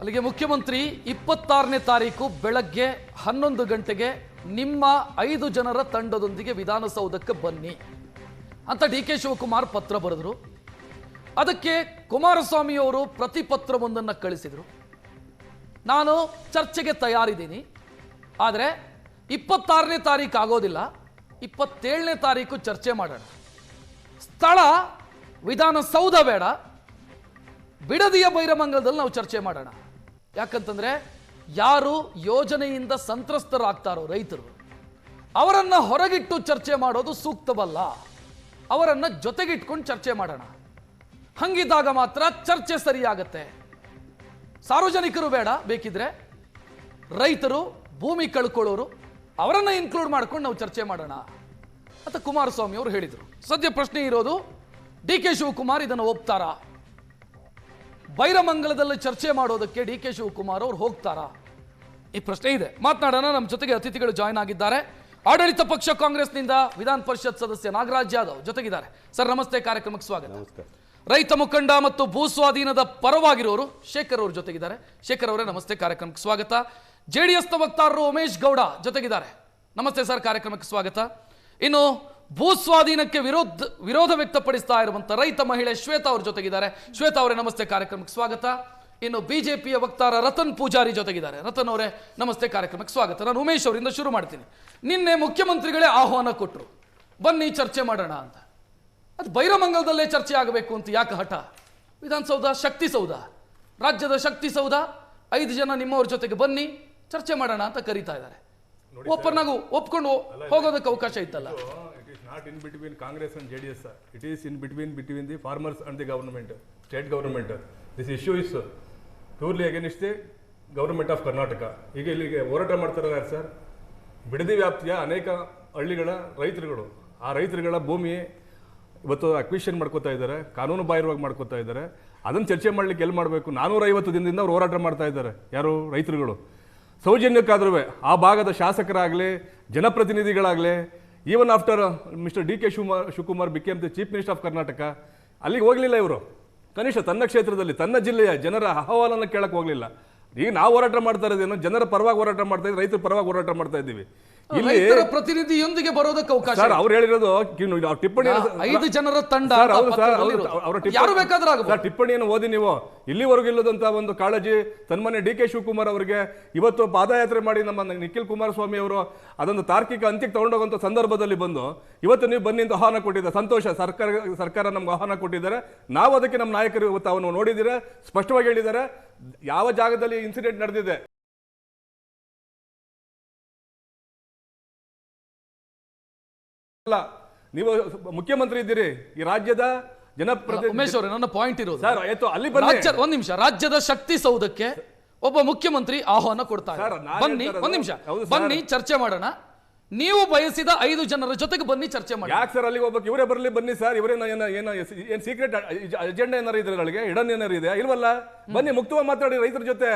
ಅಲ್ಲಿಗೆ ಮುಖ್ಯಮಂತ್ರಿ 26ನೇ ತಾರೀಕು ಬೆಳಗ್ಗೆ 11 ಗಂಟೆಗೆ ನಿಮ್ಮ 5 ಜನರ ತಂಡದೊಂದಿಗೆ ವಿಧಾನಸೌಧಕ್ಕೆ ಬನ್ನಿ ಅಂತ ಡಿ ಕೆ ಶಿವಕುಮಾರ್ ಪತ್ರ ಬರೆದರು. ಅದಕ್ಕೆ ಕುಮಾರಸ್ವಾಮಿ ಅವರು ಪ್ರತಿಪತ್ರವೊಂದನ್ನು ಕಳಿಸಿದರು. ನಾನು ಚರ್ಚೆಗೆ ತಯಾರಿದ್ದೀನಿ, ಆದರೆ 26ನೇ ತಾರೀಕು ಆಗೋದಿಲ್ಲ, 27ನೇ ತಾರೀಕು ಚರ್ಚೆ ಮಾಡೋಣ. ಸ್ಥಳ ವಿಧಾನಸೌಧ ಬೇಡ, ಬಿಡದಿಯ ಬೈರಮಂಗಲದಲ್ಲಿ ನಾವು ಚರ್ಚೆ ಮಾಡೋಣ. ಯಾಕಂತಂದ್ರೆ ಯಾರು ಯೋಜನೆಯಿಂದ ಸಂತ್ರಸ್ತರಾಗ್ತಾರೋ ರೈತರು, ಅವರನ್ನ ಹೊರಗಿಟ್ಟು ಚರ್ಚೆ ಮಾಡೋದು ಸೂಕ್ತವಲ್ಲ. ಅವರನ್ನ ಜೊತೆಗಿಟ್ಕೊಂಡು ಚರ್ಚೆ ಮಾಡೋಣ. ಹಂಗಿದ್ದಾಗ ಮಾತ್ರ ಚರ್ಚೆ ಸರಿಯಾಗತ್ತೆ. ಸಾರ್ವಜನಿಕರು ಬೇಡ, ಬೇಕಿದ್ರೆ ರೈತರು, ಭೂಮಿ ಕಳ್ಕೊಳ್ಳೋರು, ಅವರನ್ನ ಇನ್ಕ್ಲೂಡ್ ಮಾಡ್ಕೊಂಡು ನಾವು ಚರ್ಚೆ ಮಾಡೋಣ ಅಂತ ಕುಮಾರಸ್ವಾಮಿ ಅವರು ಹೇಳಿದರು. ಸದ್ಯ ಪ್ರಶ್ನೆ ಇರೋದು, ಡಿ ಕೆ ಶಿವಕುಮಾರ್ ಇದನ್ನು ಒಪ್ತಾರಾ? ಬೈರಮಂಗಲದಲ್ಲಿ ಚರ್ಚೆ ಮಾಡೋದಕ್ಕೆ ಡಿ ಕೆ ಶಿವಕುಮಾರ್ ಅವರು ಹೋಗ್ತಾರಾ? ಈ ಪ್ರಶ್ನೆ ಇದೆ. ಮಾತನಾಡೋಣ. ನಮ್ಮ ಜೊತೆಗೆ ಅತಿಥಿಗಳು ಜಾಯ್ನ್ ಆಗಿದ್ದಾರೆ. ಆಡಳಿತ ಪಕ್ಷ ಕಾಂಗ್ರೆಸ್ನಿಂದ ವಿಧಾನ ಪರಿಷತ್ ಸದಸ್ಯ ನಾಗರಾಜ್ ಯಾದವ್ ಜೊತೆಗಿದ್ದಾರೆ. ಸರ್ ನಮಸ್ತೆ, ಕಾರ್ಯಕ್ರಮಕ್ಕೆ ಸ್ವಾಗತ. ರೈತ ಮುಖಂಡ ಮತ್ತು ಭೂ ಸ್ವಾಧೀನದ ಪರವಾಗಿರೋರು ಶೇಖರ್ ಅವರು ಜೊತೆಗಿದ್ದಾರೆ. ಶೇಖರ್ ಅವರೇ ನಮಸ್ತೆ, ಕಾರ್ಯಕ್ರಮಕ್ಕೆ ಸ್ವಾಗತ. ಜೆಡಿಎಸ್ ವಕ್ತಾರರು ಉಮೇಶ್ ಗೌಡ ಜೊತೆಗಿದ್ದಾರೆ. ನಮಸ್ತೆ ಸರ್, ಕಾರ್ಯಕ್ರಮಕ್ಕೆ ಸ್ವಾಗತ. ಇನ್ನು ಭೂ ಸ್ವಾಧೀನಕ್ಕೆ ವಿರೋಧ ವ್ಯಕ್ತಪಡಿಸ್ತಾ ಇರುವಂತ ರೈತ ಮಹಿಳೆ ಶ್ವೇತಾ ಅವರು ಜೊತೆಗಿದ್ದಾರೆ. ಶ್ವೇತಾ ಅವರೇ ನಮಸ್ತೆ, ಕಾರ್ಯಕ್ರಮಕ್ಕೆ ಸ್ವಾಗತ. ಇನ್ನು ಬಿಜೆಪಿಯ ವಕ್ತಾರ ರತನ್ ಪೂಜಾರಿ ಜೊತೆಗಿದ್ದಾರೆ. ರತನ್ ಅವರೇ ನಮಸ್ತೆ, ಕಾರ್ಯಕ್ರಮಕ್ಕೆ ಸ್ವಾಗತ. ನಾನು ಉಮೇಶ್ ಅವರಿಂದ ಶುರು ಮಾಡ್ತೀನಿ. ನಿನ್ನೆ ಮುಖ್ಯಮಂತ್ರಿಗಳೇ ಆಹ್ವಾನ ಕೊಟ್ಟರು, ಬನ್ನಿ ಚರ್ಚೆ ಮಾಡೋಣ ಅಂತ. ಅದು ಬೈರಮಂಗಲದಲ್ಲೇ ಚರ್ಚೆ ಆಗಬೇಕು ಅಂತ ಯಾಕೆ ಹಠ? ವಿಧಾನಸೌಧ ಶಕ್ತಿ ಸೌಧ, ರಾಜ್ಯದ ಶಕ್ತಿ ಸೌಧ, 5 ಜನ ನಿಮ್ಮವ್ರ ಜೊತೆಗೆ ಬನ್ನಿ ಚರ್ಚೆ ಮಾಡೋಣ ಅಂತ ಕರೀತಾ ಇದ್ದಾರೆ. ಒಪ್ಪನಾಗೂ ಒಪ್ಕೊಂಡು ಹೋಗೋದಕ್ಕೆ ಅವಕಾಶ ಇತ್ತಲ್ಲ. Not in between Congress and JDS. It is in between the farmers and the government, state government. This issue is purely against the government of Karnataka. ಈಗ ಇಲ್ಲಿಗೆ ಹೋರಾಟ ಮಾಡ್ತಾರಲ್ಲ ಸರ್, ಬಿಡದಿ ವ್ಯಾಪ್ತಿಯ ಅನೇಕ ಹಳ್ಳಿಗಳ ರೈತರುಗಳು, ಆ ರೈತರುಗಳ ಭೂಮಿ ಇವತ್ತು ಅಕ್ವಿಷನ್ ಮಾಡ್ಕೋತಾ ಇದ್ದಾರೆ, ಕಾನೂನು ಬಾಹಿರವಾಗಿ ಮಾಡ್ಕೋತಾ ಇದ್ದಾರೆ. ಅದನ್ನು ಚರ್ಚೆ ಮಾಡ್ಲಿಕ್ಕೆ ಎಲ್ಲಿ ಮಾಡಬೇಕು? 450 ದಿನದಿಂದ ಅವ್ರು ಹೋರಾಟ ಮಾಡ್ತಾ ಇದ್ದಾರೆ. ಯಾರು? ರೈತರುಗಳು. ಸೌಜನ್ಯಕ್ಕಾದ್ರೂ ಆ ಭಾಗದ ಶಾಸಕರಾಗಲಿ, ಜನಪ್ರತಿನಿಧಿಗಳಾಗಲಿ, even after mister D K Shivakumar became the chief minister of Karnataka, ಅಲ್ಲಿಗೆ ಹೋಗಲಿಲ್ಲ ಇವರು. ಕನಿಷ್ಠ ತನ್ನ ಕ್ಷೇತ್ರದಲ್ಲಿ, ತನ್ನ ಜಿಲ್ಲೆಯ ಜನರ ಅಹವಾಲನ್ನು ಕೇಳಕ್ಕೆ ಹೋಗಲಿಲ್ಲ. ಈಗ ನಾವು ಹೋರಾಟ ಮಾಡ್ತಾ ಇರೋದೇನು? ಜನರ ಪರವಾಗಿ ಹೋರಾಟ ಮಾಡ್ತಾ ಇದ್ದೀವಿ, ರೈತರ ಪರವಾಗಿ ಹೋರಾಟ ಮಾಡ್ತಾ ಇದ್ದೀವಿ. ಇಲ್ಲಿ ಪ್ರತಿನಿಧಿಯೊಂದಿಗೆ ಬರೋದಕ್ಕೆ ಅವಕಾಶ. ಸರ್ ಅವ್ರು ಹೇಳಿರೋದು ಟಿಪ್ಪಣಿ 5 ಜನರ ತಂಡ, ಅವರ ಟಿಪ್ಪಣಿಯನ್ನು ಓದಿ ನೀವು. ಇಲ್ಲಿವರೆಗೂ ಇಲ್ಲದಂತ ಒಂದು ಕಾಳಜಿ ತನ್ಮನೆ ಡಿ ಕೆ ಶಿವಕುಮಾರ್ ಅವರಿಗೆ ಇವತ್ತು ಪಾದಯಾತ್ರೆ ಮಾಡಿ ನಮ್ಮ ನಿಖಿಲ್ ಕುಮಾರಸ್ವಾಮಿ ಅವರು ಅದೊಂದು ತಾರ್ಕಿಕ ಅಂತ್ಯಕ್ಕೆ ತಗೊಂಡೋಗುವಂತ ಸಂದರ್ಭದಲ್ಲಿ ಬಂದು ಇವತ್ತು ನೀವು ಬನ್ನಿ ಅಂತ ಆಹ್ವಾನ ಕೊಟ್ಟಿದ್ದಾರೆ. ಸಂತೋಷ, ಸರ್ಕಾರ ನಮ್ಗೆ ಆಹ್ವಾನ ಕೊಟ್ಟಿದ್ದಾರೆ. ನಾವು ಅದಕ್ಕೆ ನಮ್ಮ ನಾಯಕರು ಇವತ್ತು ಅವನು ನೋಡಿದ್ದೀರಾ, ಸ್ಪಷ್ಟವಾಗಿ ಹೇಳಿದ್ದಾರೆ ಯಾವ ಜಾಗದಲ್ಲಿ ಇನ್ಸಿಡೆಂಟ್ ನಡೆದಿದೆ. ನೀವು ಮುಖ್ಯಮಂತ್ರಿ ಇದ್ದೀರಿ, ಈ ರಾಜ್ಯದ ಜನಪ್ರತಿನಿಧಿ. ಉಮೇಶ್ ಅವರೇ, ನನ್ನ ಪಾಯಿಂಟ್ ಇರೋದು ಸರ್, ಅಲ್ಲಿ ಒಂದ್ ನಿಮಿಷ, ರಾಜ್ಯದ ಶಕ್ತಿ ಸೌಧಕ್ಕೆ ಒಬ್ಬ ಮುಖ್ಯಮಂತ್ರಿ ಆಹ್ವಾನ ಕೊಡ್ತಾರೆ, ಬನ್ನಿ ಒಂದ್ ನಿಮಿಷ ಬನ್ನಿ ಚರ್ಚೆ ಮಾಡೋಣ. ನೀವು ಬಯಸಿದ 5 ಜನರ ಜೊತೆಗೆ ಬನ್ನಿ ಚರ್ಚೆ ಮಾಡಿ. ಯಾಕೆ ಸರ್ ಅಲ್ಲಿಗೆ ಹೋಗ್ಬೇಕು? ಇವರೇ ಬರಲಿ, ಬನ್ನಿ ಸರ್. ಇವರೇನ ಏನ್ ಸೀಕ್ರೆಟ್ ಅಜೆಂಡಾ ಏನಾರು ಇದ್ರೆ ಒಳಗೆ ಇಡನ್ ಏನಾರು ಇದೆ ಇಲ್ವಲ್ಲ? ಬನ್ನಿ ಮುಕ್ತವಾಗಿ ಮಾತಾಡಿ ರೈತರ ಜೊತೆ.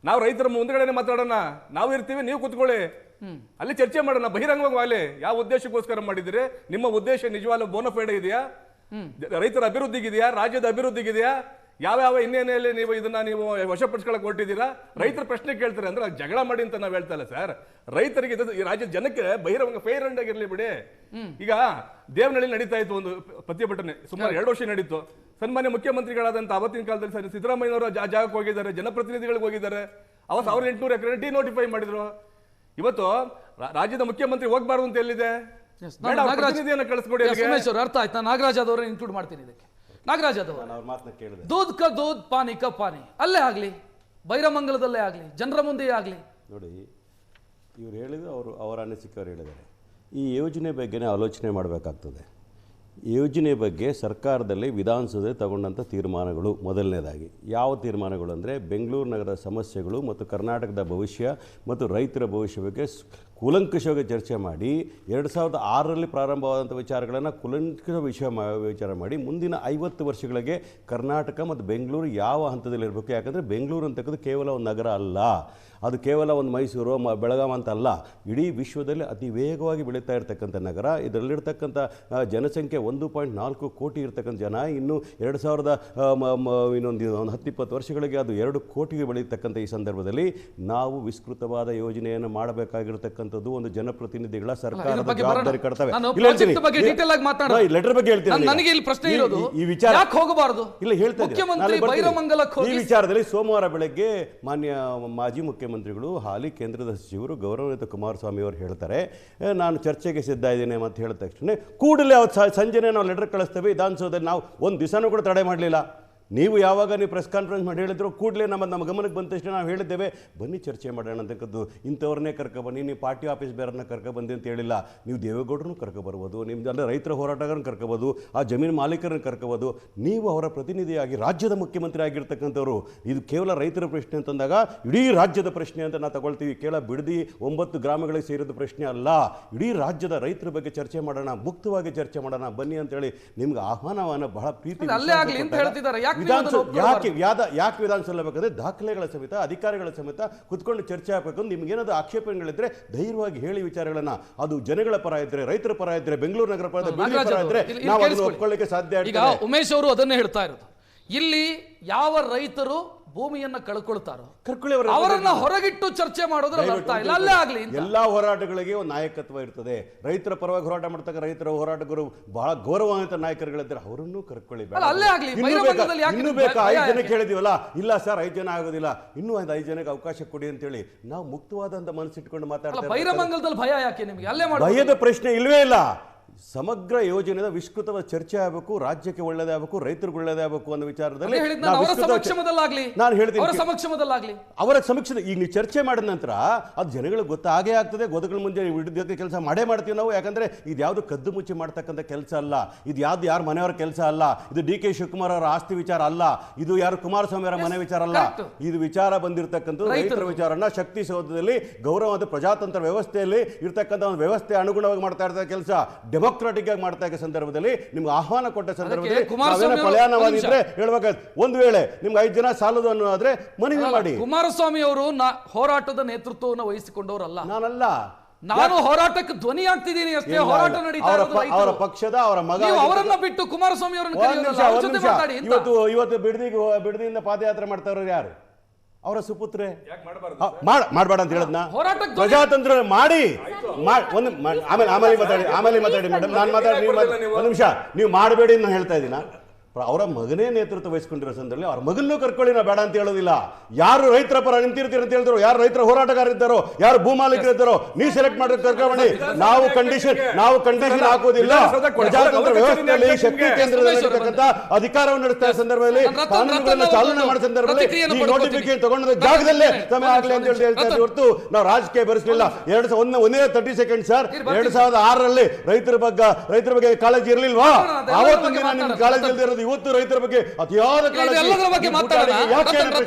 ನಾವು ರೈತರ ಮುಂದ್ಗಡೆ ಮಾತಾಡೋಣ, ನಾವು ಇರ್ತೀವಿ, ನೀವು ಕೂತ್ಕೊಳ್ಳಿ, ಅಲ್ಲಿ ಚರ್ಚೆ ಮಾಡೋಣ ಬಹಿರಂಗವಾಗಿ. ಯಾವ ಉದ್ದೇಶಕ್ಕೋಸ್ಕರ ಮಾಡಿದಿರಿ? ನಿಮ್ಮ ಉದ್ದೇಶ ನಿಜವಾಗ್ಲೂ ಬೋನಫೈಡ್ ಇದೆಯಾ? ರೈತರ ಅಭಿವೃದ್ಧಿಗಿದೆಯಾ? ರಾಜ್ಯದ ಅಭಿವೃದ್ಧಿಗಿದೆಯಾ? ಯಾವ ಹಿನ್ನೆಲೆಯಲ್ಲಿ ನೀವು ಇದನ್ನ ನೀವು ವಶಪಡಿಸ್ಕೊಳಕ್ ಹೊರಟಿದ್ದೀರಾ? ರೈತರ ಪ್ರಶ್ನೆ ಕೇಳ್ತಾರೆ ಅಂದ್ರೆ ಜಗಳ ಮಾಡಿ ಅಂತ ನಾವು ಹೇಳ್ತಾ ಇಲ್ಲ ಸರ್. ರೈತರಿಗೆ ಈ ರಾಜ್ಯದ ಜನಕ್ಕೆ ಬಹಿರಂಗ ಫೇರ್ ಅಂಡ್ ಆಗಿರ್ಲಿ ಬಿಡಿ. ಈಗ ದೇವನಹಳ್ಳಿ ನಡೀತಾ ಇತ್ತು ಒಂದು ಪ್ರತಿಭಟನೆ, ಸುಮಾರು 2 ವರ್ಷ ನಡೀತು. ಸನ್ಮಾನ್ಯ ಮುಖ್ಯಮಂತ್ರಿಗಳಾದಂತ ಅವತ್ತಿನ ಕಾಲದಲ್ಲಿ ಸಿದ್ದರಾಮಯ್ಯನವರು ಆ ಜಾಗಕ್ಕೆ ಹೋಗಿದ್ದಾರೆ, ಜನಪ್ರತಿನಿಧಿಗಳಿಗೆ ಹೋಗಿದ್ದಾರೆ. ಅವತ್ತು 1800 ಎಕರೆ ಡಿನೋಟಿಫೈ ಮಾಡಿದ್ರು. ಇವತ್ತು ರಾಜ್ಯದ ಮುಖ್ಯಮಂತ್ರಿ ಹೋಗ್ಬಾರ್ದು ಅಂತ ಎಲ್ಲಿದೆ? ಕಳಿಸ್ಕೊಡಿ. ಅರ್ಥ ಆಯ್ತಾ? ನಾಗರಾಜ್ ಅವರೇ ಇನ್ಕ್ಲೂಡ್ ಮಾಡ್ತೀನಿ ಇದಕ್ಕೆ. ನಾಗರಾಜ್ ಯಾದವ್, ದೂದ್ ಕ ದೂದ್ ಪಾನಿ ಕ ಪಾನಿ ಅಲ್ಲೇ ಆಗ್ಲಿ, ಬೈರಮಂಗಲದಲ್ಲೇ ಆಗ್ಲಿ, ಜನರ ಮುಂದೆಯೇ ಆಗ್ಲಿ. ನೋಡಿ, ಇವ್ರು ಹೇಳಿದ್ರು, ಅವರ ಅನಿಸಿಕೆ ಅವ್ರು ಹೇಳಿದ್ದಾರೆ. ಈ ಯೋಜನೆ ಬಗ್ಗೆನೇ ಆಲೋಚನೆ ಮಾಡಬೇಕಾಗ್ತದೆ. ಯೋಜನೆ ಬಗ್ಗೆ ಸರ್ಕಾರದಲ್ಲಿ ವಿಧಾನಸಭೆ ತಗೊಂಡಂಥ ತೀರ್ಮಾನಗಳು, ಮೊದಲನೇದಾಗಿ ಯಾವ ತೀರ್ಮಾನಗಳು ಅಂದರೆ ಬೆಂಗಳೂರು ನಗರದ ಸಮಸ್ಯೆಗಳು ಮತ್ತು ಕರ್ನಾಟಕದ ಭವಿಷ್ಯ ಮತ್ತು ರೈತರ ಭವಿಷ್ಯ ಬಗ್ಗೆ ಕೂಲಂಕಷವಾಗಿ ಚರ್ಚೆ ಮಾಡಿ 2006ರಲ್ಲಿ ಪ್ರಾರಂಭವಾದಂಥ ವಿಚಾರಗಳನ್ನು ವಿಚಾರ ಮಾಡಿ ಮುಂದಿನ 50 ವರ್ಷಗಳಿಗೆ ಕರ್ನಾಟಕ ಮತ್ತು ಬೆಂಗಳೂರು ಯಾವ ಹಂತದಲ್ಲಿರಬೇಕು. ಯಾಕಂದರೆ ಬೆಂಗಳೂರು ಅಂತಕ್ಕಂಥ ಕೇವಲ ಒಂದು ನಗರ ಅಲ್ಲ, ಅದು ಕೇವಲ ಒಂದು ಮೈಸೂರು ಬೆಳಗಾಂ ಅಂತ ಅಲ್ಲ, ಇಡೀ ವಿಶ್ವದಲ್ಲಿ ಅತಿ ವೇಗವಾಗಿ ಬೆಳೀತಾ ಇರ್ತಕ್ಕಂಥ ನಗರ. ಇದರಲ್ಲಿರ್ತಕ್ಕಂಥ ಜನಸಂಖ್ಯೆ 1.4 ಕೋಟಿ ಇರ್ತಕ್ಕಂಥ ಜನ, ಇನ್ನು 2000 ಒಂದು 10-20 ವರ್ಷಗಳಿಗೆ ಅದು 2 ಕೋಟಿಗೆ ಬೆಳೀತಕ್ಕಂಥ ಈ ಸಂದರ್ಭದಲ್ಲಿ ನಾವು ವಿಸ್ತೃತವಾದ ಯೋಜನೆಯನ್ನು ಮಾಡಬೇಕಾಗಿರ್ತಕ್ಕಂಥದ್ದು ಒಂದು ಜನಪ್ರತಿನಿಧಿಗಳ ಸರ್ಕಾರದ ಜವಾಬ್ದಾರಿ ಕರ್ತವ್ಯ. ಲೆಟರ್ ಬಗ್ಗೆ ಹೇಳ್ತೀನಿ, ಈ ವಿಚಾರ ಇಲ್ಲ ಹೇಳ್ತಾ ಇದ್ದೀನಿ. ಈ ವಿಚಾರದಲ್ಲಿ ಸೋಮವಾರ ಬೆಳಗ್ಗೆ ಮಾನ್ಯ ಮಾಜಿ ಮುಖ್ಯಮಂತ್ರಿಗಳು ಹಾಲಿ ಕೇಂದ್ರದ ಸಚಿವರು ಗೌರವಾನ್ವಿತ ಕುಮಾರಸ್ವಾಮಿ ಅವರು ಹೇಳ್ತಾರೆ, ನಾನು ಚರ್ಚೆಗೆ ಸಿದ್ಧ ಇದ್ದೇನೆ ಅಂತ ಹೇಳಿದ ತಕ್ಷಣ ಕೂಡಲೇ ಅವತ್ತು ಸಂಜೆನೇ ನಾವು ಲೆಟರ್ ಕಳಿಸ್ತೇವೆ. ವಿಧಾನಸೌಧದಲ್ಲಿ ನಾವು ಒಂದು ದಿವಸನೂ ಕೂಡ ತಡೆ ಮಾಡಲಿಲ್ಲ. ನೀವು ಯಾವಾಗ ನೀವು ಪ್ರೆಸ್ ಕಾನ್ಫರೆನ್ಸ್ ಮಾಡಿ ಹೇಳಿದ್ರು ಕೂಡಲೇ ನಮ್ಮ ಗಮನಕ್ಕೆ ಬಂದ ತಕ್ಷಣ ನಾವು ಹೇಳಿದ್ದೇವೆ, ಬನ್ನಿ ಚರ್ಚೆ ಮಾಡೋಣ ಅಂತಕ್ಕದ್ದು. ಇಂಥವ್ರನ್ನೇ ಕರ್ಕೊಬನ್ನಿ, ನೀವು ಪಾರ್ಟಿ ಆಫೀಸ್ ಬೇರನ್ನ ಕರ್ಕೊಬಂದಿ ಅಂತ ಹೇಳಿಲ್ಲ. ನೀವು ದೇವೇಗೌಡರನ್ನು ಕರ್ಕೊಬರ್ಬೋದು, ನಿಮ್ದು ರೈತರ ಹೋರಾಟಗಾರನ್ನು ಕರ್ಕೋಬೋದು, ಆ ಜಮೀನು ಮಾಲೀಕರನ್ನು ಕರ್ಕೋಬೋದು. ನೀವು ಅವರ ಪ್ರತಿನಿಧಿಯಾಗಿ ರಾಜ್ಯದ ಮುಖ್ಯಮಂತ್ರಿ ಆಗಿರ್ತಕ್ಕಂಥವ್ರು. ಇದು ಕೇವಲ ರೈತರ ಪ್ರಶ್ನೆ ಅಂತಂದಾಗ ಇಡೀ ರಾಜ್ಯದ ಪ್ರಶ್ನೆ ಅಂತ ನಾವು ತಗೊಳ್ತೀವಿ. ಕೇವಲ ಬಿಡದಿ 9 ಗ್ರಾಮಗಳಿಗೆ ಸೇರಿದ ಪ್ರಶ್ನೆ ಅಲ್ಲ, ಇಡೀ ರಾಜ್ಯದ ರೈತರ ಬಗ್ಗೆ ಚರ್ಚೆ ಮಾಡೋಣ, ಮುಕ್ತವಾಗಿ ಚರ್ಚೆ ಮಾಡೋಣ, ಬನ್ನಿ ಅಂತೇಳಿ ನಿಮ್ಗೆ ಆಹ್ವಾನವನ್ನು ಬಹಳ ಪ್ರೀತಿ ಯಾಕೆ ವಿಧಾನಸೌಧ ಬೇಕಂದ್ರೆ ದಾಖಲೆಗಳ ಸಮೇತ ಅಧಿಕಾರಿಗಳ ಸಮೇತ ಕುತ್ಕೊಂಡು ಚರ್ಚೆ ಆಗಬೇಕು. ನಿಮ್ಗೆ ಏನಾದ್ರು ಆಕ್ಷೇಪಣೆಗಳಿದ್ರೆ ಧೈರ್ಯವಾಗಿ ಹೇಳಿ ವಿಚಾರಗಳನ್ನ. ಅದು ಜನಗಳ ಪರ ಇದ್ರೆ, ರೈತರ ಪರ ಇದ್ರೆ, ಬೆಂಗಳೂರು ನಗರ ಪರ ಇದ್ರೆ ನಾವು ಅದನ್ನು ಒಪ್ಕೊಳ್ಳಿಕ್ಕೆ ಸಾಧ್ಯ. ಈಗ ಉಮೇಶ್ ಅವರು ಅದನ್ನೇ ಹೇಳ್ತಾ ಇರೋದು, ಇಲ್ಲಿ ಯಾವ ರೈತರು ಭೂಮಿಯನ್ನ ಕಳ್ಕೊಳ್ತಾರೋ ಅವರನ್ನ ಹೊರಗಿಟ್ಟು ಚರ್ಚೆ ಮಾಡೋದ್ರಲ್ಲಿ ಅರ್ಥ ಇಲ್ಲ. ಅಲ್ಲೇ ಆಗ್ಲಿ, ಎಲ್ಲಾ ಹೋರಾಟಗಳಿಗೆ ಒಂದು ನಾಯಕತ್ವ ಇರ್ತದೆ. ರೈತರ ಪರವಾಗಿ ಹೋರಾಟ ಮಾಡ್ತಕ್ಕ ರೈತರ ಹೋರಾಟಗಾರರು ಬಹಳ ಗೌರವಾನ್ವಿತ ನಾಯಕರುಗಳಿದ್ದಾರೆ, ಅವರನ್ನು ಕರ್ಕೊಳ್ಳಿ. ಇನ್ನು ಬೇಕಾ 5 ಜನಕ್ಕೆ ಹೇಳಿದೀವಲ್ಲ, ಇಲ್ಲ ಸರ್ 5 ಜನ ಆಗೋದಿಲ್ಲ, ಇನ್ನೂ 5 ಜನಕ್ಕೆ ಅವಕಾಶ ಕೊಡಿ ಅಂತೇಳಿ ನಾವು ಮುಕ್ತವಾದಂತ ಮನಸ್ಸಿಟ್ಕೊಂಡು ಮಾತಾಡ್ತಾರೆ. ಬೈರಮಂಗಲದಲ್ಲಿ ಭಯ ಯಾಕೆ ನಿಮಗೆ? ಅಲ್ಲೇ ಭಯದ ಪ್ರಶ್ನೆ ಇಲ್ವೇ ಇಲ್ಲ. ಸಮಗ್ರ ಯೋಜನೆಯ ವಿಸ್ತೃತವಾದ ಚರ್ಚೆ ಆಗಬೇಕು, ರಾಜ್ಯಕ್ಕೆ ಒಳ್ಳೆಯದೇ ಆಗಬೇಕು, ರೈತರಿಗೆ ಒಳ್ಳೆಯದೇ ಆಗಬೇಕು ಅನ್ನೋ ವಿಚಾರದಲ್ಲಿ ನಾನು ಹೇಳ್ತೀನಿ. ಅವರ ಸಮಕ್ಷಮದ ಈಗ ನೀವು ಚರ್ಚೆ ಮಾಡಿದ ನಂತರ ಅದು ಜನಗಳಿಗೆ ಗೊತ್ತಾಗೇ ಆಗ್ತದೆ. ಗೊತ್ತುಗಳ ಮುಂದೆ ಹಿಡಿದ ಕೆಲಸ ಮಾಡೇ ಮಾಡ್ತೀವಿ ನಾವು. ಯಾಕಂದ್ರೆ ಇದು ಯಾವುದು ಕದ್ದು ಮುಚ್ಚಿ ಮಾಡ್ತಕ್ಕಂಥ ಕೆಲಸ ಅಲ್ಲ, ಇದು ಯಾವ್ದು ಯಾರು ಮನೆಯವರ ಕೆಲಸ ಅಲ್ಲ, ಇದು ಡಿ ಕೆ ಶಿವಕುಮಾರ್ ಅವರ ಆಸ್ತಿ ವಿಚಾರ ಅಲ್ಲ, ಇದು ಯಾರು ಕುಮಾರಸ್ವಾಮಿ ಅವರ ಮನೆ ವಿಚಾರ ಅಲ್ಲ. ಇದು ವಿಚಾರ ಬಂದಿರತಕ್ಕಂಥ ರೈತರ ವಿಚಾರನ ಶಕ್ತಿಸೌಧದಲ್ಲಿ ಗೌರವವಾದ ಪ್ರಜಾತಂತ್ರ ವ್ಯವಸ್ಥೆಯಲ್ಲಿ ಇರ್ತಕ್ಕಂಥ ಒಂದು ವ್ಯವಸ್ಥೆ ಅನುಗುಣವಾಗಿ ಮಾಡ್ತಾ ಇರ್ತಕ್ಕ ಕೆಲಸ, ಡೆಮೋಕ್ರಾಟಿಕ್ ಆಗಿ ಮಾಡ್ತಾ ಇದ್ದ ಸಂದರ್ಭದಲ್ಲಿ ನಿಮ್ಗೆ ಆಹ್ವಾನ ಕೊಟ್ಟ ಸಂದರ್ಭದಲ್ಲಿ ಪಲಾಯನವಾಗಿದ್ರೆ ಹೇಳ್ಬೇಕಾದ್ರೆ, ಒಂದು ವೇಳೆ ನಿಮ್ಗೆ 5 ಜನ ಸಾಲದು ಅನ್ನೋದಾದ್ರೆ ಮನವಿ ಮಾಡಿ. ಕುಮಾರಸ್ವಾಮಿ ಅವರು ಹೋರಾಟದ ನೇತೃತ್ವವನ್ನು ವಹಿಸಿಕೊಂಡವರಲ್ಲ, ನಾನಲ್ಲ. ನಾನು ಹೋರಾಟಕ್ಕೆ ಧ್ವನಿ ಆಗ್ತಿದ್ದೀನಿ ಅಷ್ಟೇ. ಹೋರಾಟ ನಡೀತಾ ಇರೋದು ಅವರ ಪಕ್ಷದ ಅವರ ಮಗ, ಅವರನ್ನ ಬಿಟ್ಟು ಕುಮಾರಸ್ವಾಮಿ ಅವರನ್ನು ಇವತ್ತು ಬಿಡದಿಯಿಂದ ಪಾದಯಾತ್ರೆ ಮಾಡ್ತಾ ಇರೋರು ಯಾರು? ಅವರ ಸುಪುತ್ರೆ. ಮಾಡಬೇಡ ಅಂತ ಹೇಳದ್ನ ಪ್ರಜಾತಂತ್ರ ಮಾಡಿ ಆಮೇಲೆ ಮಾತಾಡಿ ಮೇಡಮ್. ನಾನು ಮಾತಾಡಿ ಒಂದು ನಿಮಿಷ, ನೀವು ಮಾಡಬೇಡಿ ನಾನು ಹೇಳ್ತಾ ಇದ್ದೀನ. ಅವರ ಮಗನೇ ನೇತೃತ್ವ ವಹಿಸ್ಕೊಂಡಿರೋ ಸಂದರ್ಭದಲ್ಲಿ ಅವ್ರ ಮಗನ್ನೂ ಕರ್ಕೊಳ್ಳಿ, ನಾವು ಬೇಡ ಅಂತ ಹೇಳೋದಿಲ್ಲ. ಯಾರು ರೈತರ ಪರ ನಿಂತಿರ್ತೀರ ಅಂತ ಹೇಳಿದ್ರು, ಯಾರು ರೈತರ ಹೋರಾಟಗಾರ ಇದ್ದಾರೋ, ಯಾರು ಭೂಮಾಲೀಕರು ಇದ್ದಾರೋ, ನೀವು ಸೆಲೆಕ್ಟ್ ಮಾಡಿದ್ರೆ ಕರ್ಕೊಂಡಿ. ನಾವು ಕಂಡೀಷನ್ ಹಾಕೋದಿಲ್ಲ. ಪ್ರಜಾತಂತ್ರ ವ್ಯವಸ್ಥೆಯಲ್ಲಿ ಶಕ್ತಿ ಕೇಂದ್ರದಲ್ಲಿರ್ತಕ್ಕಂಥ ಅಧಿಕಾರವನ್ನು ನಡೆಸ್ತಾ ಸಂದರ್ಭದಲ್ಲಿ, ಕಾನೂನುಗಳನ್ನು ಚಾಲನೆ ಮಾಡೋ ಸಂದರ್ಭದಲ್ಲಿ ಈ ನೋಟಿಫಿಕೇಶನ್ ತಗೊಂಡ ಜಾಗದಲ್ಲೇ ಸಮಯ ಆಗಲಿ ಅಂತ ಹೇಳಿ ಹೇಳ್ತಾ ಇದ್ದೀವಿ ಹೊರತು ನಾವು ರಾಜಕೀಯ ಬೆರೆಸಲಿಲ್ಲ. 30 ಸೆಕೆಂಡ್ ಸರ್, 2006ರಲ್ಲಿ ರೈತರ ಬಗ್ಗೆ ಕಾಳಜಿ ಇರಲಿಲ್ವಾ? ಆವತ್ತು ದಿನ ನಿಮ್ಗೆ ಕಾಳಜಿ ಇಲ್ಲದಿರೋದು ಇವತ್ತು ರೈತರ ಬಗ್ಗೆ ಅತಿಯಾದ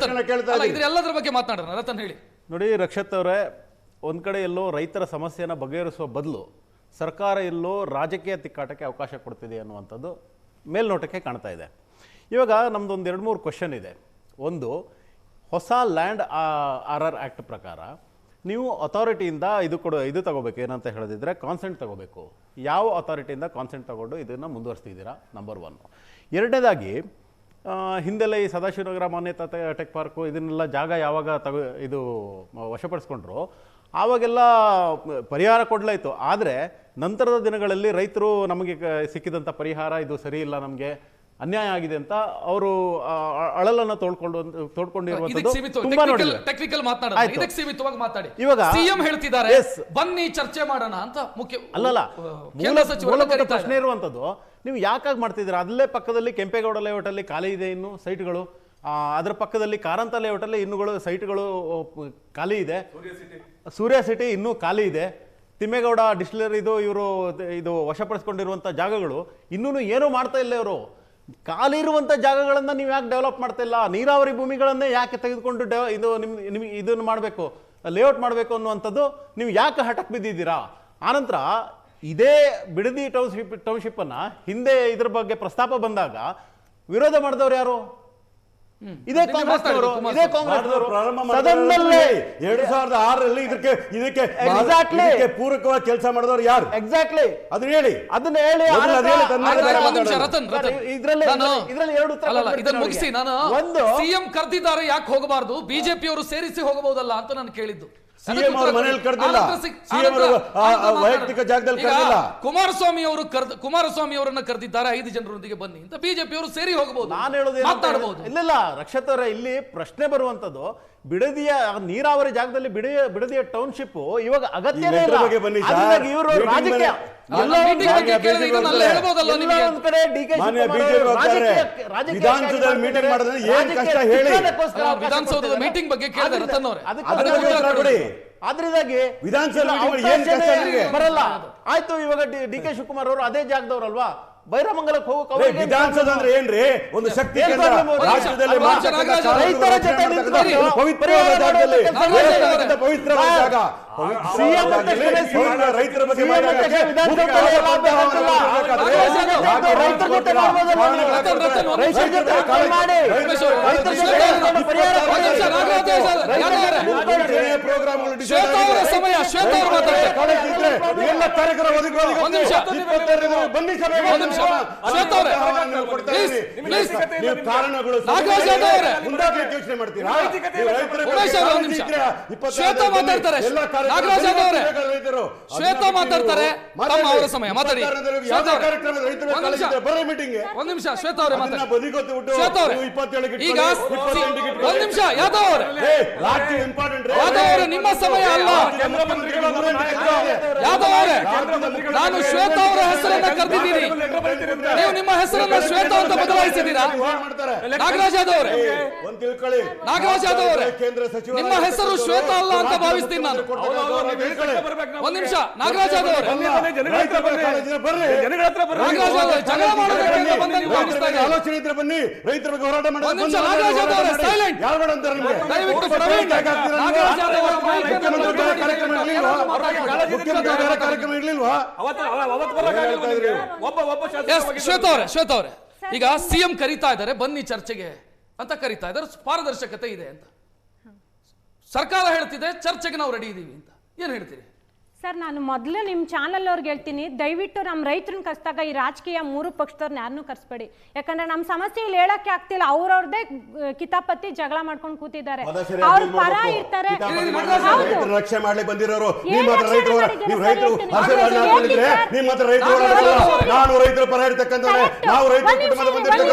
ಹೇಳಿ. ನೋಡಿ ರಕ್ಷತ್ ಅವರೇ, ಒಂದ್ ಕಡೆ ಎಲ್ಲೋ ರೈತರ ಸಮಸ್ಯೆನ ಬಗೆಹರಿಸುವ ಬದಲು ಸರ್ಕಾರ ಎಲ್ಲೋ ರಾಜಕೀಯ ತಿಕ್ಕಾಟಕ್ಕೆ ಅವಕಾಶ ಕೊಡ್ತಿದೆ ಅನ್ನುವಂಥದ್ದು ಮೇಲ್ನೋಟಕ್ಕೆ ಕಾಣ್ತಾ ಇದೆ. ಇವಾಗ ನಮ್ದೊಂದು 2-3 ಕ್ವಶನ್ ಇದೆ. ಒಂದು, ಹೊಸ ಲ್ಯಾಂಡ್ ಆರ್ ಆಕ್ಟ್ ಪ್ರಕಾರ ನೀವು ಅಥಾರಿಟಿಯಿಂದ ಇದು ತಗೋಬೇಕು, ಏನಂತ ಹೇಳಿದ್ರೆ ಕಾನ್ಸೆಂಟ್ ತಗೋಬೇಕು. ಯಾವ ಅಥಾರಿಟಿಯಿಂದ ಕಾನ್ಸೆಂಟ್ ತಗೊಂಡು ಇದನ್ನು ಮುಂದುವರಿಸ್ತಿದ್ದೀರಾ? ನಂಬರ್ 1. ಎರಡನೇದಾಗಿ, ಹಿಂದೆಲ್ಲ ಈ ಸದಾಶಿವನಗರ ಮಾನ್ಯತಾ ಟೆಕ್ ಪಾರ್ಕು ಇದನ್ನೆಲ್ಲ ಜಾಗ ಯಾವಾಗ ಇದು ವಶಪಡಿಸ್ಕೊಂಡ್ರು ಆವಾಗೆಲ್ಲ ಪರಿಹಾರ ಕೊಡಲಾಯಿತು. ಆದರೆ ನಂತರದ ದಿನಗಳಲ್ಲಿ ರೈತರು ನಮಗೆ ಸಿಕ್ಕಿದಂಥ ಪರಿಹಾರ ಇದು ಸರಿ ಇಲ್ಲ, ನಮಗೆ ಅನ್ಯಾಯ ಆಗಿದೆ ಅಂತ ಅವರು ಅಳಲನ್ನು ತೋಡ್ಕೊಂಡಿರುವಂತದ್ದು ತುಂಬಾ ನೋಡಿದೆ. ಟೆಕ್ನಿಕಲ್ ಮಾತಾಡಿ. ಇವಾಗ ಸಿಎಂ ಹೇಳ್ತಿದ್ದಾರೆ ಬನ್ನಿ ಚರ್ಚೆ ಮಾಡೋಣ ಅಂತ. ಮುಖ್ಯ ಅಲ್ಲಲ್ಲ, ಮೂಲಭೂತ ಪ್ರಶ್ನೆ ಇರುವಂತದ್ದು, ನೀವು ಯಾಕಾಗಿ ಮಾಡ್ತಿದ್ದೀರಾ? ಅಲ್ಲೇ ಪಕ್ಕದಲ್ಲಿ ಕೆಂಪೇಗೌಡ ಲೇಔಟ್ ಅಲ್ಲಿ ಖಾಲಿ ಇದೆ ಇನ್ನು ಸೈಟ್ಗಳು, ಅದರ ಪಕ್ಕದಲ್ಲಿ ಕಾರಂತ ಲೇಔಟ್ ಅಲ್ಲಿ ಇನ್ನುಗಳು ಸೈಟ್ಗಳು ಖಾಲಿ ಇದೆ, ಸೂರ್ಯ ಸಿಟಿ ಇನ್ನೂ ಖಾಲಿ ಇದೆ, ತಿಮ್ಮೇಗೌಡ ಡಿಸ್ಟಿಲರಿ ಇದು ವಶಪಡಿಸ್ಕೊಂಡಿರುವಂತ ಜಾಗಗಳು ಇನ್ನೂ ಏನೂ ಮಾಡ್ತಾ ಇಲ್ಲ. ಇವರು ಖಾಲಿ ಇರುವಂತ ಜಾಗಗಳನ್ನ ನೀವು ಯಾಕೆ ಡೆವಲಪ್ ಮಾಡ್ತಾ ಇಲ್ಲ? ನೀರಾವರಿ ಭೂಮಿಗಳನ್ನೇ ಯಾಕೆ ತೆಗೆದುಕೊಂಡು ಇದನ್ನು ಮಾಡಬೇಕು? ಲೇಔಟ್ ಮಾಡಬೇಕು ಅನ್ನುವಂಥದ್ದು ನೀವು ಯಾಕೆ ಹಠಕ್ಕೆ ಬಿದ್ದಿದ್ದೀರಾ? ಆನಂತರ ಇದೇ ಬಿಡದಿ ಟೌನ್ಶಿಪ್ ಅನ್ನ ಹಿಂದೆ ಇದ್ರ ಬಗ್ಗೆ ಪ್ರಸ್ತಾಪ ಬಂದಾಗ ವಿರೋಧ ಮಾಡಿದವರು ಯಾರು? ಇದೇ ಕಾಂಗ್ರೆಸ್ ಅವರು, ಇದೇ ಕಾಂಗ್ರೆಸ್ ಸದನದಲ್ಲಿ 2006ರಲ್ಲಿ ಇದಕ್ಕೆ ಪೂರಕವಾಗಿ ಕೆಲಸ ಮಾಡಿದವರು ಯಾರು? ಎಕ್ಸಾಕ್ಟ್ಲಿ ಅದನ್ನ ಹೇಳಿ. ಇದನ್ನ ಮುಗಿಸಿ ನಾನು ಸಿಎಂ ಕರೆದಿದ್ದಾರೆ ಯಾಕೆ ಹೋಗಬಾರ್ದು, ಬಿಜೆಪಿಯವರು ಸೇರಿಸಿ ಹೋಗಬಹುದಲ್ಲ ಅಂತ ನಾನು ಕೇಳಿದ್ದು. ಸಿಎಂ ಅವ್ರ ಮನೆಯಲ್ಲಿ ಕರೆದಿಲ್ಲ, ಸಿಎಂ ವೈಯಕ್ತಿಕ ಜಾಗದಲ್ಲಿ ಕರೆದಿಲ್ಲ. ಕುಮಾರಸ್ವಾಮಿ ಅವರನ್ನ ಕರೆದಿದ್ದಾರೆ 5 ಜನರೊಂದಿಗೆ ಬನ್ನಿ ಅಂತ, ಬಿಜೆಪಿಯವರು ಸೇರಿ ಹೋಗಬಹುದು, ನಾನು ಹೇಳೋದು ಮಾತಾಡಬಹುದು. ಇಲ್ಲ ರಕ್ಷತ್ ಅವರೇ, ಇಲ್ಲಿ ಪ್ರಶ್ನೆ ಬರುವಂತದ್ದು ಬಿಡದಿಯ ನೀರಾವರಿ ಜಾಗದಲ್ಲಿ ಬಿಡದಿಯ ಟೌನ್ಶಿಪ್ ಇವಾಗ ಅಗತ್ಯನೇ ಇಲ್ಲ. ಇವರು ರಾಜಕೀಯ ವಿಧಾನಸೌಧದ ಮೀಟಿಂಗ್ ಬಗ್ಗೆ ಆದ್ರಿಂದಾಗಿ ಬರಲ್ಲ. ಆಯ್ತು, ಇವಾಗ ಡಿ ಕೆ ಶಿವಕುಮಾರ್ ಅವರು ಅದೇ ಜಾಗದವ್ರಲ್ವಾ, ಬೈರಮಂಗಲಕ್ಕೆ ಹೋಗಕ್ಕೆ ವಿಧಾನಸೌಧ ಅಂದ್ರೆ ಏನ್ರಿ? ಒಂದು ಶಕ್ತಿ ರೈತರ ಬಗ್ಗೆ ಶ್ವೇತಾ ಮಾತಾಡ್ತಾರೆ. ಅವರ ಸಮಯ ಮಾತಾಡಿ. ಒಂದ್ ನಿಮಿಷ ಶ್ವೇತಾ ಅವರೇ ಮಾತಾಡಿ. ಈಗ ಒಂದ್ ನಿಮಿಷ ಯಾದವ್ ಅವರೇ, ನಿಮ್ಮ ಸಮಯ ಅಲ್ಲ. ಯಾದವ್ ಅವರೇ, ನಾನು ಶ್ವೇತಾ ಅವರ ಹೆಸರನ್ನ ಕರೆದಿದ್ದೀನಿ, ನೀವು ನಿಮ್ಮ ಹೆಸರನ್ನ ಶ್ವೇತಾ ಅಂತ ಬದಲಾಯಿಸಿದ್ದೀರಾ? ನಾಗರಾಜ್ ಯಾದವ್ ಅವರೇ, ನಾಗರಾಜ್ ಯಾದವ್ ಅವರೇ, ನಿಮ್ಮ ಹೆಸರು ಶ್ವೇತಾ ಅಲ್ಲ ಅಂತ ಭಾವಿಸ್ತೀನಿ ನಾನು. ಒಂದ್ ನಿಮಿಷ ನಾಗರಾಜ್ ಯಾದವ್ ಅವರೇ, ನಾಗರಾಜ್ ಯಾದವ್ ಜಗಳ ಮಾಡೋದಕ್ಕೆ ಬಂದ ನೀವು ಭಾವಿಸ್ತಾ ಇದ್ದೀರಾ? ಆಲೋಚನೆ ಇದ್ರೆ ಬನ್ನಿ, ರೈತರ ಬಗ್ಗೆ ಹೋರಾಟ ಮಾಡಿ. ಒಂದ್ ನಿಮಿಷ ನಾಗರಾಜ್ ಯಾದವ್ ಅವರೇ, ಸೈಲೆಂಟ್. ದಯವಿಟ್ಟು ಪ್ರವೀಣ್ ನಾಗರಾಜ್ ಯಾದವ್ ಅವರ ಕಾರ್ಯಕ್ರಮ ಇರ್ಲಿಲ್ವಾ? ಶ್ವೇತಾ ಅವರೇ, ಈಗ ಸಿಎಂ ಕರೀತಾ ಇದ್ದಾರೆ ಬನ್ನಿ ಚರ್ಚೆಗೆ ಅಂತ ಕರೀತಾ ಇದ್ದಾರೆ, ಪಾರದರ್ಶಕತೆ ಇದೆ ಅಂತ. ಸರ್ಕಾರ ಹೇಳ್ತಿದೆ ಚರ್ಚೆಗೆ ನಾವು ರೆಡಿ ಇದೀವಿ ಅಂತ, ಏನ್ ಹೇಳ್ತೀರಿ? ಸರ್, ನಾನು ಮೊದಲು ನಿಮ್ಮ ಚಾನಲ್ ಅವ್ರಿಗೆ ಹೇಳ್ತೀನಿ, ದಯವಿಟ್ಟು ನಮ್ಮ ರೈತರನ್ನ ಕರೆಸಿದಾಗ ಈ ರಾಜಕೀಯ 3 ಪಕ್ಷದವ್ರನ್ನ ಯಾರನ್ನೂ ಕರೆಸ್ಬೇಡಿ. ಯಾಕಂದ್ರೆ ನಮ್ಮ ಸಮಸ್ಯೆ ಇಲ್ಲಿ ಹೇಳಕ್ಕೆ ಆಗ್ತಿಲ್ಲ, ಅವ್ರವ್ರದೇ ಕಿತಾಪತಿ ಜಗಳ ಮಾಡ್ಕೊಂಡು ಕೂತಿದ್ದಾರೆ, ಅವ್ರ ಪರ ಇರ್ತಾರೆ. ರಕ್ಷಣೆ ಮಾಡ್ಲಿಕ್ಕೆ ಬಂದಿರೋರು ನಾನು ರೈತರ ಪರ ಇರ್ತಕ್ಕಂಥ, ನಾವು ರೈತರ ಕುಟುಂಬದ ಬಂದಿರ್ತಕ್ಕಂಥ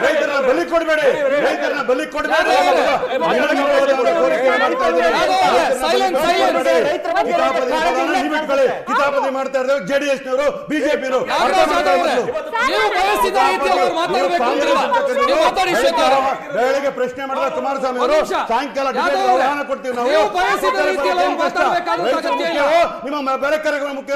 ರೈತರನ್ನ ಬಲಿ ಕೊಡಬೇಡಿ, ರೈತರನ್ನ ಬಲಿ ಕೊಡಬೇಡಿ. ಕಿತಾಪತಿ ಮಾಡ್ತಾ ಇದ್ದಾರೆ ಜೆಡಿಎಸ್ನವರು, ಬಿಜೆಪಿಯವರು. ಬೆಳಗ್ಗೆ ಪ್ರಶ್ನೆ ಮಾಡಿದ ಕುಮಾರಸ್ವಾಮಿ ಅವರು, ಸಾಯಂಕಾಲ ಆಹ್ವಾನ ಕೊಡ್ತೀವಿ ನಾವು. ನಿಮ್ಮ ಬೇರೆ ಕಾರ್ಯಕ್ರಮ ಮುಖ್ಯ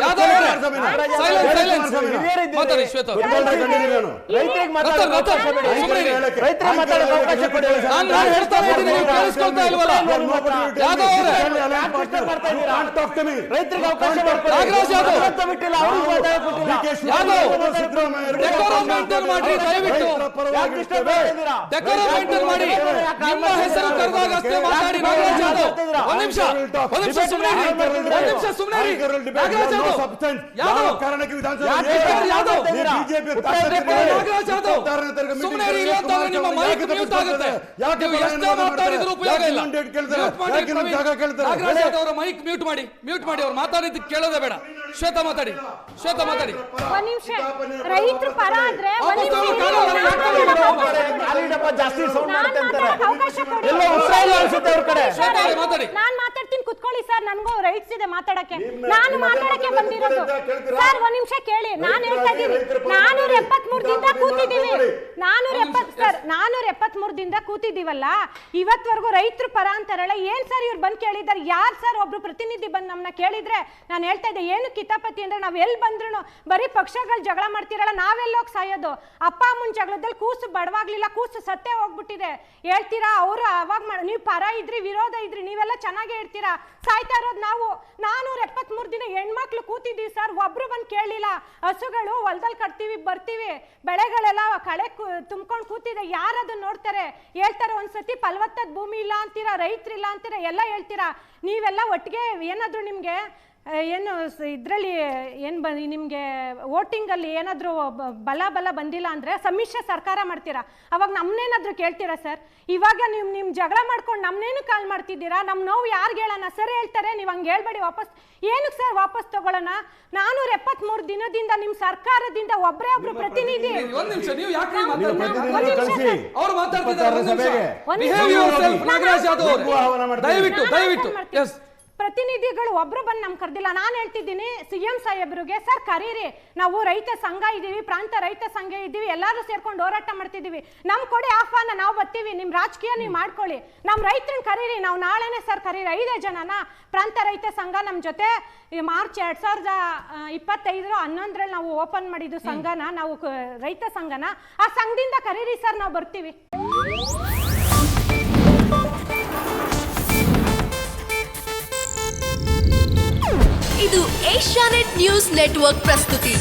ಕಾರಣಕ್ಕೆ ಮೈಕ್ ಮ್ಯೂಟ್ ಮಾಡಿ ಅವ್ರು ಮಾತಾಡಿದ್ದು ಕೇಳೋದೇ ಬೇಡ. ಶ್ವೇತಾ ಮಾತಾಡಿ. ರೈತರ ಪರ ಆದ್ರೆ ಜಾಸ್ತಿ ಸೌಂಡ್ ಮಾಡ್ತಾರೆ. ನಾನ್ ಮಾತಾಡ್ತೀನಿ, ಕುತ್ಕೊಳ್ಳಿ ಸರ್, ನನಗೂ ರೈಟ್ಸ್ ಇದೆ ಮಾತಾಡಕ್ಕೆ. ನಿಮ್ಮ- ನಾನು ನಿಮ್ಮ ಮಾತಾಡಕ್ಕೆ ಮಧ್ಯೆ ಬಂದಿರೋದು ಅಂತ ಕೇಳ್ತೀರಾ? ಸರ್. ಒಂದ್ ನಿಮಿಷ ಕೇಳಿ, ನಾನು ಹೇಳ್ತಾ ಇದ್ದೀನಿ 473 ದಿಂದ ಕೂತಿದ್ದೀವಿ. 473 ದಿಂದ ಕೂತಿದ್ದೀವಲ್ಲ, ಇವತ್ವರೆಗೂ ರೈತರು ಪರ ಅಂತಾರಲ್ಲ. ಏನ್ ಸರ್ ಇವ್ರು ಬಂದು ಕೇಳಿದ್ದಾರೆ? ಯಾರು ಸರ್ ಒಬ್ರು ಪ್ರತಿನಿಧಿ ಬಂದು ನಮ್ಮನ್ನ ಕೇಳಿದ್ರೆ ನಾನು ಹೇಳ್ತಾ ಇದ್ದೆ ಏನು ಕಿತಾಪತಿ ಅಂದ್ರೆ, ನಾವ್ ಎಲ್ಲಿ ಬಂದ್ರು ಬರೀ ಪಕ್ಷಗಳು ಜಗಳ ಮಾಡ್ತಿರಲ್ಲ, ನಾವೆಲ್ಲೋಗಿ ಸಾಯೋದು? ಅಪ್ಪ ಅಮ್ಮನ ಜಗಳದಲ್ಲಿ ಕೂಸು ಬಡವಾಗ್ಲಿಲ್ಲ, ಕೂಸು ಸತ್ತೇ ಹೋಗ್ಬಿಟ್ಟಿದೆ. ಹೇಳ್ತೀರಾ ಅವರು ಅವಾಗ ನೀವು ಪರ ಇದ್ರಿ ವಿರೋಧ ಇದ್ರಿ, ನೀವೆಲ್ಲ ಚೆನ್ನಾಗೇ ಇರ್ತೀರಾ. ಸಾಯ್ತಾ ಇರೋದು ನಾವು. 473 ದಿನ ಹೆಣ್ಮಕ್ಳು ಕೂತಿದ್ದೀವಿ ಸರ್, ಒಬ್ರು ಬಂದು ಕೇಳಲಿಲ್ಲ. ಹಸುಗಳು ಹೊಲದಲ್ಲಿ ಕಟ್ತೀವಿ ಬರ್ತೀವಿ, ಬೆಳೆಗಳೆಲ್ಲ ಕಳೆ ತುಂಬ್ಕೊಂಡು ಕೂತಿದೆ, ಯಾರು ಅದನ್ನ ನೋಡ್ತಾರೆ? ಹೇಳ್ತಾರೆ ಒಂದ್ಸತಿ ಫಲವತ್ತಾದ ಭೂಮಿ ಇಲ್ಲ ಅಂತೀರಾ, ರೈತರಿಲ್ಲ ಅಂತೀರಾ, ಎಲ್ಲ ಹೇಳ್ತೀರಾ. ನೀವೆಲ್ಲ ಒಟ್ಟಿಗೆ ಏನಾದ್ರು ನಿಮ್ಗೆ ಏನು ಇದರಲ್ಲಿ ಏನು ನಿಮಗೆ ವೋಟಿಂಗಲ್ಲಿ ಏನಾದರೂ ಬಲ ಬಂದಿಲ್ಲ ಅಂದರೆ ಸಮ್ಮಿಶ್ರ ಸರ್ಕಾರ ಮಾಡ್ತೀರಾ, ಅವಾಗ ನಮ್ಮನ್ನೇನಾದರೂ ಕೇಳ್ತೀರಾ ಸರ್? ಇವಾಗ ನೀವು ನಿಮ್ಮ ಜಗಳ ಮಾಡ್ಕೊಂಡು ನಮ್ಮನ್ನೇನು ಕಾಲ್ ಮಾಡ್ತಿದ್ದೀರಾ? ನಮ್ಮ ನೋವು ಯಾರಿಗೆ ಹೇಳೋಣ? ಸರ್ ಹೇಳ್ತಾರೆ ನೀವು ಹಂಗೆ ಹೇಳ್ಬೇಡಿ, ವಾಪಸ್ ಏನಕ್ಕೆ ಸರ್ ವಾಪಸ್ ತಗೊಳ್ಳೋಣ? 473 ದಿನದಿಂದ ನಿಮ್ಮ ಸರ್ಕಾರದಿಂದ ಒಬ್ಬರೇ ಒಬ್ರು ಪ್ರತಿನಿಧಿ. ಒಂದ್ ನಿಮಿಷ, ನೀವು ಯಾಕೆ ಅವ್ರು ದಯವಿಟ್ಟು ಎಸ್ ಪ್ರತಿನಿಧಿಗಳು ಒಬ್ರು ಬಂದು ನಮ್ಗೆ ಕರೆದಿಲ್ಲ. ನಾನು ಹೇಳ್ತಿದ್ದೀನಿ CM ಸಾಹೇಬ್ರಿಗೆ, ಸರ್ ಕರೀರಿ, ನಾವು ರೈತ ಸಂಘ ಇದ್ದೀವಿ, ಪ್ರಾಂತ ರೈತ ಸಂಘ ಇದ್ದೀವಿ, ಎಲ್ಲರೂ ಸೇರ್ಕೊಂಡು ಹೋರಾಟ ಮಾಡ್ತಿದ್ದೀವಿ, ನಮ್ ಕೊಡಿ ಆಹ್ವಾನ, ನಾವು ಬರ್ತೀವಿ, ನಿಮ್ಮ ರಾಜಕೀಯ ನೀವು ಮಾಡ್ಕೊಳ್ಳಿ, ನಮ್ಮ ರೈತರನ್ನ ಕರೀರಿ, ನಾವು ನಾಳೆನೇ ಸರ್ ಕರೀರಿ 5 ಜನನ ಪ್ರಾಂತ ರೈತ ಸಂಘ ನಮ್ಮ ಜೊತೆ. ಮಾರ್ಚ್ 2025 11ರಲ್ಲಿ ನಾವು ಓಪನ್ ಮಾಡಿದ್ದು ಸಂಘನ, ನಾವು ರೈತ ಸಂಘನ. ಆ ಸಂಘದಿಂದ ಕರೀರಿ ಸರ್, ನಾವು ಬರ್ತೀವಿ. ಇದು ಏಷ್ಯಾನೆಟ್ ನ್ಯೂಸ್ ನೆಟ್ವರ್ಕ್ ಪ್ರಸ್ತುತಿ.